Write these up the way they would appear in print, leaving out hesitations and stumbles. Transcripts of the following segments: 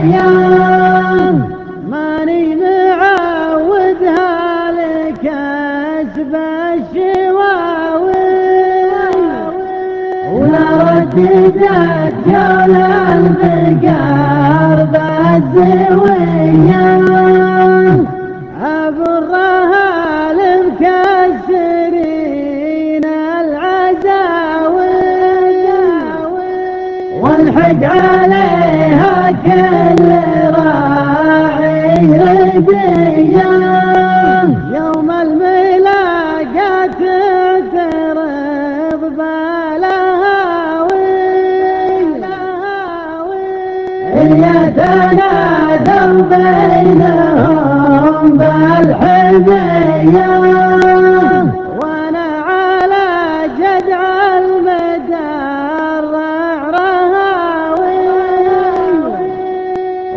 ايام ماني معودها لكسب الشواوي ولا رددت جول البقار بالزوية أبرها لمكسرين العزاوي والحق عليها كل راعي ردية يوم الملاقة تعترض بالهاوي يتنادوا بينهم بالحمية وانا على جدع المدار رهاوي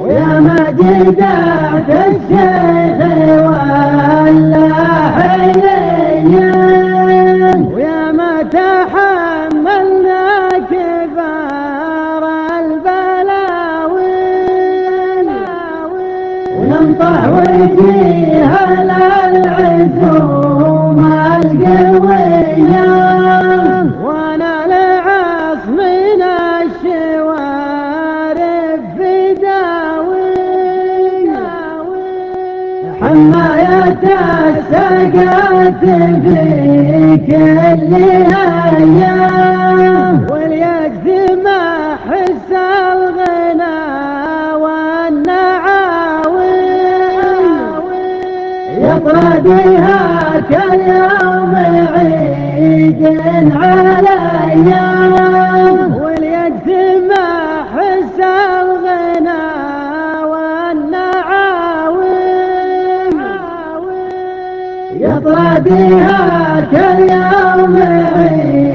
ويا ما جدعت الشيخ ولا حنية ويا ما تحملنا كبار البلاوي وننطح وجيها للعزوم القوية وانا لعص من الشوارب فداوي حماية السقات في كل ايام واليد ما حس الغنى والنعاوي يطردها كل يوم عيد عليا واليد ما حس الغنى والنعاوي يطردها كل يوم عيد